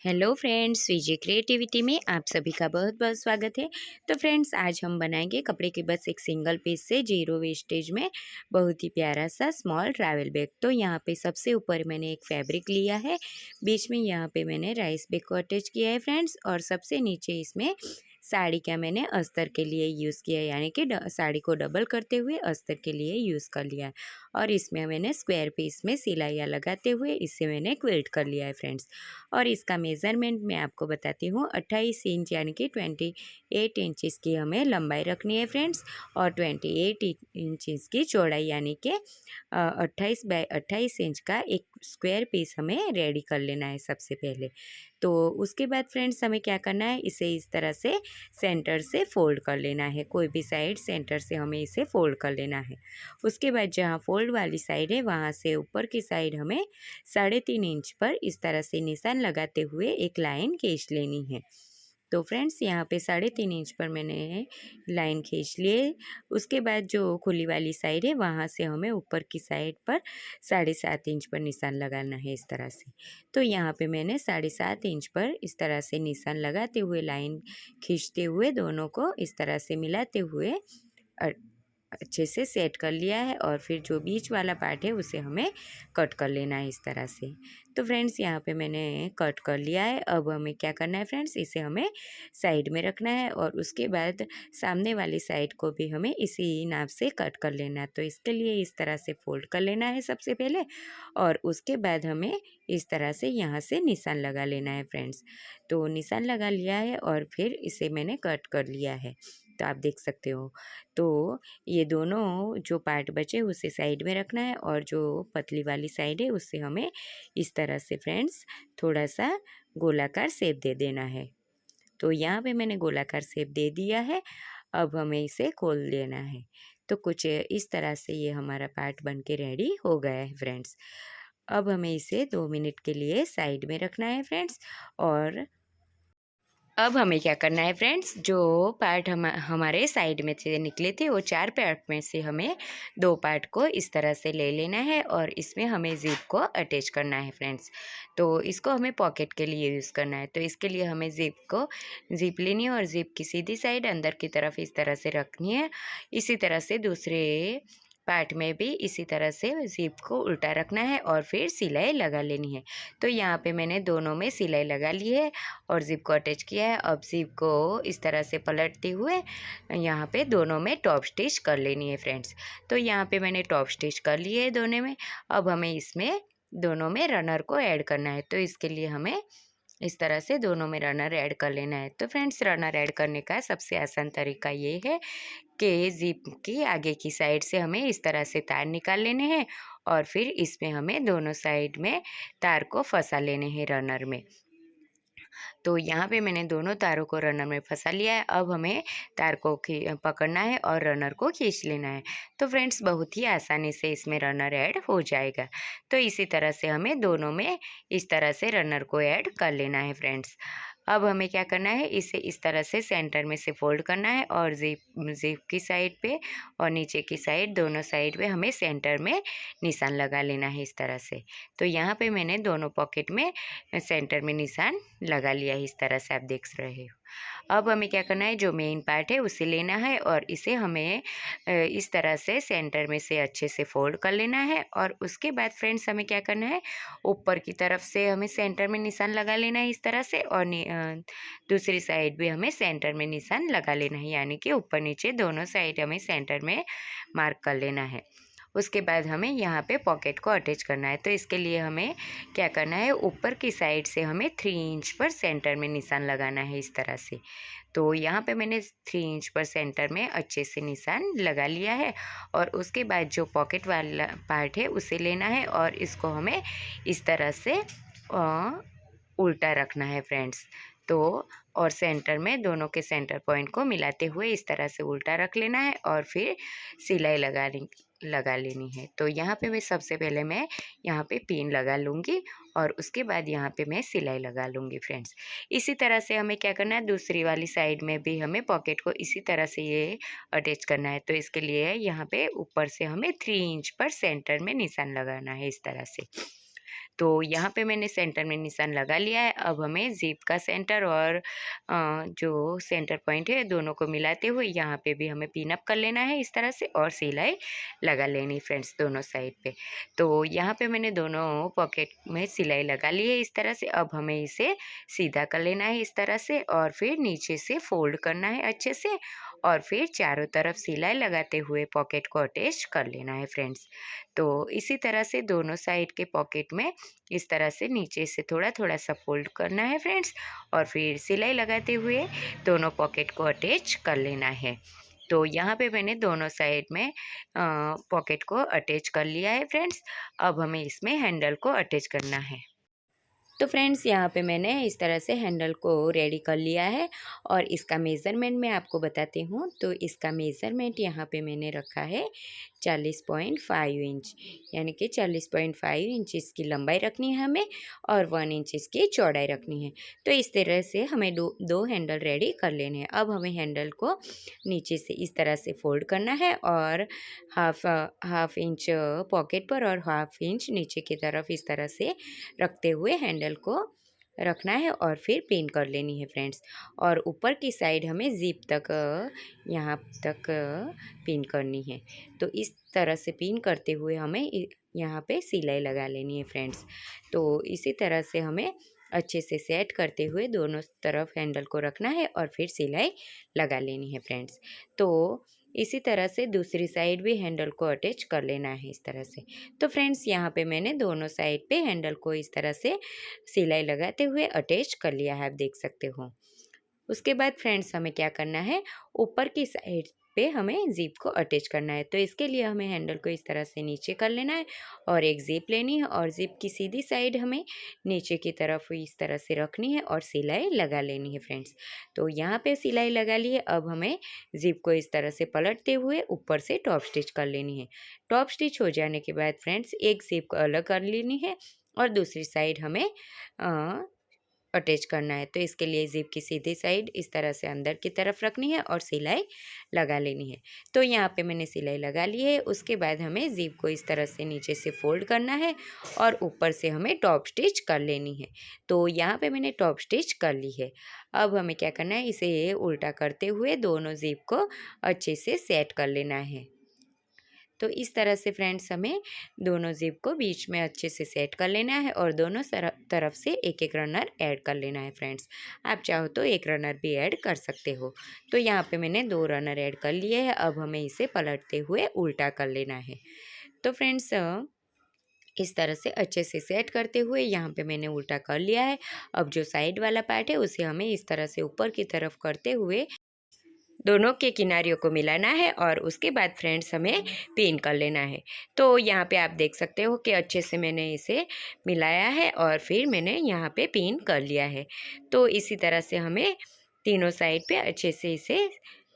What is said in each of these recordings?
Hello friends, विजय creativity में आप सभी का बहुत बहुत स्वागत है। तो फ्रेंड्स, आज हम बनाएंगे कपड़े के बस एक सिंगल पीस से जीरो वेस्टेज में बहुत ही प्यारा सा स्मॉल ट्रैवल बैग। तो यहाँ पे सबसे ऊपर मैंने एक फैब्रिक लिया है, बीच में यहाँ पे मैंने राइस बैग को अटैच किया है फ्रेंड्स, और सबसे नीचे इसमें साड़ी का मैंने अस्तर के लिए यूज़ किया है, यानी कि साड़ी को डबल करते हुए अस्तर के लिए यूज़ कर लिया है। और इसमें मैंने स्क्वायर पीस में सिलाइयाँ लगाते हुए इसे मैंने क्विल्ट कर लिया है फ्रेंड्स। और इसका मेज़रमेंट मैं आपको बताती हूँ। 28 इंच यानी कि 28 इंचज़ की हमें लंबाई रखनी है फ्रेंड्स, और 28 इंचज़ की चौड़ाई यानी कि 28 बाई 28 इंच का एक स्क्वायर पीस हमें रेडी कर लेना है सबसे पहले। तो उसके बाद फ्रेंड्स हमें क्या करना है, इसे इस तरह से सेंटर से फोल्ड कर लेना है। कोई भी साइड सेंटर से हमें इसे फोल्ड कर लेना है। उसके बाद जहाँ फोल्ड वाली साइड है वहाँ से ऊपर की साइड हमें 3.5 इंच पर इस तरह से निशान लगाते हुए एक लाइन खींच लेनी है। तो फ्रेंड्स यहाँ पे 3.5 इंच पर मैंने लाइन खींच लिए। उसके बाद जो खुली वाली साइड है वहाँ से हमें ऊपर की साइड पर 7.5 इंच पर निशान लगाना है इस तरह से। तो यहाँ पे मैंने 7.5 इंच पर इस तरह से निशान लगाते हुए लाइन खींचते हुए दोनों को इस तरह से मिलाते हुए अच्छे से सेट कर लिया है। और फिर जो बीच वाला पार्ट है उसे हमें कट कर लेना है इस तरह से। तो फ्रेंड्स यहाँ पे मैंने कट कर लिया है। अब हमें क्या करना है फ्रेंड्स, इसे हमें साइड में रखना है और उसके बाद सामने वाली साइड को भी हमें इसी नाप से कट कर लेना है। तो इसके लिए इस तरह से फोल्ड कर लेना है सबसे पहले, और उसके बाद हमें इस तरह से यहाँ से निशान लगा लेना है फ्रेंड्स। तो निशान लगा लिया है और फिर इसे मैंने कट कर लिया है, तो आप देख सकते हो। तो ये दोनों जो पार्ट बचे उसे साइड में रखना है, और जो पतली वाली साइड है उससे हमें इस तरह से फ्रेंड्स थोड़ा सा गोलाकार शेप दे देना है। तो यहाँ पे मैंने गोलाकार शेप दे दिया है। अब हमें इसे खोल लेना है। तो कुछ इस तरह से ये हमारा पार्ट बन के रेडी हो गया है फ्रेंड्स। अब हमें इसे 2 मिनट के लिए साइड में रखना है फ्रेंड्स। और अब हमें क्या करना है फ्रेंड्स, जो पार्ट हमारे साइड में से निकले थे वो 4 पार्ट में से हमें 2 पार्ट को इस तरह से ले लेना है और इसमें हमें ज़िप को अटैच करना है फ्रेंड्स। तो इसको हमें पॉकेट के लिए यूज़ करना है। तो इसके लिए हमें ज़िप लेनी है और ज़िप की सीधी साइड अंदर की तरफ इस तरह से रखनी है। इसी तरह से दूसरे पार्ट में भी इसी तरह से ज़िप को उल्टा रखना है और फिर सिलाई लगा लेनी है। तो यहाँ पे मैंने दोनों में सिलाई लगा ली है और ज़िप को अटैच किया है। अब ज़िप को इस तरह से पलटते हुए यहाँ पे दोनों में टॉप स्टिच कर लेनी है फ्रेंड्स। तो यहाँ पे मैंने टॉप स्टिच कर ली है दोनों में। अब हमें इसमें दोनों में रनर को ऐड करना है। तो इसके लिए हमें इस तरह से दोनों में रनर ऐड कर लेना है। तो फ्रेंड्स, रनर ऐड करने का सबसे आसान तरीका ये है कि ज़िप की आगे की साइड से हमें इस तरह से तार निकाल लेने हैं और फिर इसमें हमें दोनों साइड में तार को फंसा लेने हैं रनर में। तो यहाँ पे मैंने दोनों तारों को रनर में फंसा लिया है। अब हमें तार को पकड़ना है और रनर को खींच लेना है। तो फ्रेंड्स, बहुत ही आसानी से इसमें रनर ऐड हो जाएगा। तो इसी तरह से हमें दोनों में इस तरह से रनर को ऐड कर लेना है फ्रेंड्स। अब हमें क्या करना है, इसे इस तरह से सेंटर में से फोल्ड करना है और ज़िप की साइड पे और नीचे की साइड दोनों साइड पे हमें सेंटर में निशान लगा लेना है इस तरह से। तो यहाँ पे मैंने दोनों पॉकेट में सेंटर में निशान लगा लिया है इस तरह से, आप देख रहे हो। अब हमें क्या करना है, जो मेन पार्ट है उसे लेना है और इसे हमें इस तरह से सेंटर में से अच्छे से फोल्ड कर लेना है। और उसके बाद फ्रेंड्स हमें क्या करना है, ऊपर की तरफ से हमें सेंटर में निशान लगा लेना है इस तरह से, और दूसरी साइड भी हमें सेंटर में निशान लगा लेना है, यानी कि ऊपर नीचे दोनों साइड हमें सेंटर में मार्क कर लेना है। उसके बाद हमें यहाँ पे पॉकेट को अटैच करना है। तो इसके लिए हमें क्या करना है, ऊपर की साइड से हमें 3 इंच पर सेंटर में निशान लगाना है इस तरह से। तो यहाँ पे मैंने 3 इंच पर सेंटर में अच्छे से निशान लगा लिया है। और उसके बाद जो पॉकेट वाला पार्ट है उसे लेना है और इसको हमें इस तरह से उल्टा रखना है फ्रेंड्स। तो और सेंटर में दोनों के सेंटर पॉइंट को मिलाते हुए इस तरह से उल्टा रख लेना है और फिर सिलाई लगा लेनी है। तो यहाँ पे मैं सबसे पहले यहाँ पे पिन लगा लूँगी और उसके बाद यहाँ पे मैं सिलाई लगा लूँगी फ्रेंड्स। इसी तरह से हमें क्या करना है, दूसरी वाली साइड में भी हमें पॉकेट को इसी तरह से ये अटैच करना है। तो इसके लिए यहाँ पे ऊपर से हमें 3 इंच पर सेंटर में निशान लगाना है इस तरह से। तो यहाँ पे मैंने सेंटर में निशान लगा लिया है। अब हमें ज़िप का सेंटर और जो सेंटर पॉइंट है दोनों को मिलाते हुए यहाँ पे भी हमें पिन अप कर लेना है इस तरह से, और सिलाई लगा लेनी फ्रेंड्स दोनों साइड पे। तो यहाँ पे मैंने दोनों पॉकेट में सिलाई लगा ली है इस तरह से। अब हमें इसे सीधा कर लेना है इस तरह से, और फिर नीचे से फोल्ड करना है अच्छे से, और फिर चारों तरफ सिलाई लगाते हुए पॉकेट को अटैच कर लेना है फ्रेंड्स। तो इसी तरह से दोनों साइड के पॉकेट में इस तरह से नीचे से थोड़ा थोड़ा सा फोल्ड करना है फ्रेंड्स, और फिर सिलाई लगाते हुए दोनों पॉकेट को अटैच कर लेना है। तो यहाँ पे मैंने दोनों साइड में पॉकेट को अटैच कर लिया है फ्रेंड्स। अब हमें इसमें हैंडल को अटैच करना है। तो फ्रेंड्स यहाँ पे मैंने इस तरह से हैंडल को रेडी कर लिया है, और इसका मेज़रमेंट मैं आपको बताती हूँ। तो इसका मेज़रमेंट यहाँ पे मैंने रखा है 40.5 इंच, यानी कि 40.5 इंच इसकी लंबाई रखनी है हमें, और 1 इंच इसकी चौड़ाई रखनी है। तो इस तरह से हमें दो हैंडल रेडी कर लेने हैं। अब हमें हैंडल को नीचे से इस तरह से फोल्ड करना है, और हाफ इंच पॉकेट पर और हाफ इंच नीचे की तरफ इस तरह से रखते हुए हैंडल को रखना है, और फिर पिन कर लेनी है फ्रेंड्स। और ऊपर की साइड हमें ज़िप तक यहाँ तक पिन करनी है। तो इस तरह से पिन करते हुए हमें यहाँ पे सिलाई लगा लेनी है फ्रेंड्स। तो इसी तरह से हमें अच्छे से सेट करते हुए दोनों तरफ हैंडल को रखना है, और फिर सिलाई लगा लेनी है फ्रेंड्स। तो इसी तरह से दूसरी साइड भी हैंडल को अटैच कर लेना है इस तरह से। तो फ्रेंड्स यहाँ पे मैंने दोनों साइड पे हैंडल को इस तरह से सिलाई लगाते हुए अटैच कर लिया है, आप देख सकते हो। उसके बाद फ्रेंड्स हमें क्या करना है, ऊपर की साइड पे हमें ज़िप को अटैच करना है। तो इसके लिए हमें हैंडल को इस तरह से नीचे कर लेना है, और एक ज़िप लेनी है, और ज़िप की सीधी साइड हमें नीचे की तरफ इस तरह से रखनी है, और सिलाई लगा लेनी है फ्रेंड्स। तो यहाँ पे सिलाई लगा ली है। अब हमें ज़िप को इस तरह से पलटते हुए ऊपर से टॉप स्टिच कर लेनी है। टॉप स्टिच हो जाने के बाद फ्रेंड्स एक ज़िप को अलग कर लेनी है, और दूसरी साइड हमें अटैच करना है। तो इसके लिए ज़िप की सीधी साइड इस तरह से अंदर की तरफ रखनी है, और सिलाई लगा लेनी है। तो यहाँ पे मैंने सिलाई लगा ली है। उसके बाद हमें ज़िप को इस तरह से नीचे से फोल्ड करना है, और ऊपर से हमें टॉप स्टिच कर लेनी है। तो यहाँ पे मैंने टॉप स्टिच कर ली है। अब हमें क्या करना है, इसे उल्टा करते हुए दोनों ज़िप को अच्छे से सेट कर लेना है। तो इस तरह से फ्रेंड्स हमें दोनों ज़िप को बीच में अच्छे से सेट कर लेना है, और दोनों तरफ से एक एक रनर ऐड कर लेना है फ्रेंड्स। आप चाहो तो एक रनर भी ऐड कर सकते हो। तो यहाँ पे मैंने 2 रनर ऐड कर लिए हैं। अब हमें इसे पलटते हुए उल्टा कर लेना है। तो फ्रेंड्स इस तरह से अच्छे से सेट करते हुए यहाँ पे मैंने उल्टा कर लिया है। अब जो साइड वाला पार्ट है उसे हमें इस तरह से ऊपर की तरफ करते हुए दोनों के किनारियों को मिलाना है, और उसके बाद फ्रेंड्स हमें पिन कर लेना है। तो यहाँ पे आप देख सकते हो कि अच्छे से मैंने इसे मिलाया है, और फिर मैंने यहाँ पे पिन कर लिया है। तो इसी तरह से हमें तीनों साइड पे अच्छे से इसे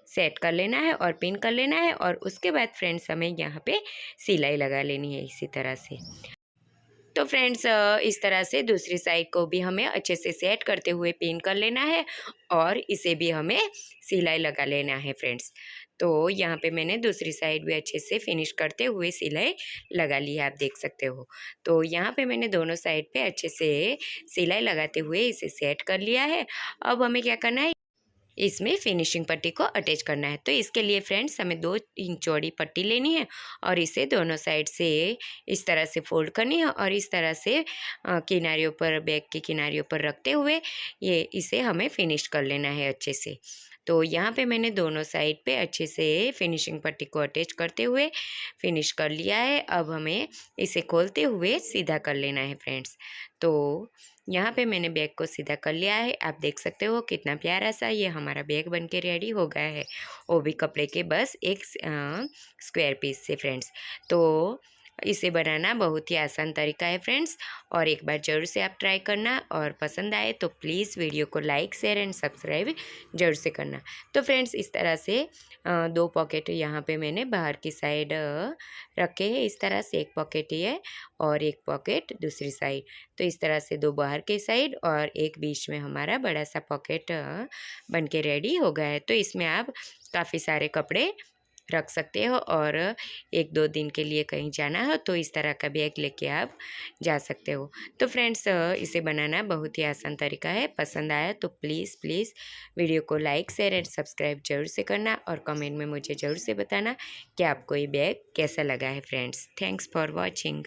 सेट कर लेना है और पिन कर लेना है, और उसके बाद फ्रेंड्स हमें यहाँ पे सिलाई लगा लेनी है इसी तरह से। तो फ्रेंड्स इस तरह से दूसरी साइड को भी हमें अच्छे से सेट करते हुए पिन कर लेना है, और इसे भी हमें सिलाई लगा लेना है फ्रेंड्स। तो यहाँ पे मैंने दूसरी साइड भी अच्छे से फिनिश करते हुए सिलाई लगा ली है, आप देख सकते हो। तो यहाँ पे मैंने दोनों साइड पे अच्छे से सिलाई लगाते हुए इसे सेट कर लिया है। अब हमें क्या करना है, इसमें फिनिशिंग पट्टी को अटैच करना है। तो इसके लिए फ्रेंड्स हमें 2 इंच चौड़ी पट्टी लेनी है, और इसे दोनों साइड से इस तरह से फोल्ड करनी है, और इस तरह से किनारियों पर, बैक की किनारियों पर रखते हुए इसे हमें फिनिश कर लेना है अच्छे से। तो यहाँ पे मैंने दोनों साइड पे अच्छे से फिनिशिंग पट्टी को अटैच करते हुए फिनिश कर लिया है। अब हमें इसे खोलते हुए सीधा कर लेना है फ्रेंड्स। तो यहाँ पे मैंने बैग को सीधा कर लिया है। आप देख सकते हो कितना प्यारा सा ये हमारा बैग बन के रेडी हो गया है, वो भी कपड़े के बस एक स्क्वायर पीस से फ्रेंड्स। तो इसे बनाना बहुत ही आसान तरीका है फ्रेंड्स, और एक बार ज़रूर से आप ट्राई करना, और पसंद आए तो प्लीज़ वीडियो को लाइक, शेयर एंड सब्सक्राइब ज़रूर से करना। तो फ्रेंड्स इस तरह से 2 पॉकेट यहाँ पे मैंने बाहर की साइड रखे हैं इस तरह से, एक पॉकेट ये और एक पॉकेट दूसरी साइड। तो इस तरह से 2 बाहर के साइड और एक बीच में हमारा बड़ा सा पॉकेट बन के रेडी हो गया है। तो इसमें आप काफ़ी सारे कपड़े रख सकते हो और 1-2 दिन के लिए कहीं जाना हो तो इस तरह का बैग लेके आप जा सकते हो। तो फ्रेंड्स इसे बनाना बहुत ही आसान तरीका है। पसंद आया तो प्लीज़ वीडियो को लाइक शेयर एंड सब्सक्राइब जरूर से करना और कमेंट में मुझे ज़रूर से बताना कि आपको ये बैग कैसा लगा है फ्रेंड्स। Thanks for watching.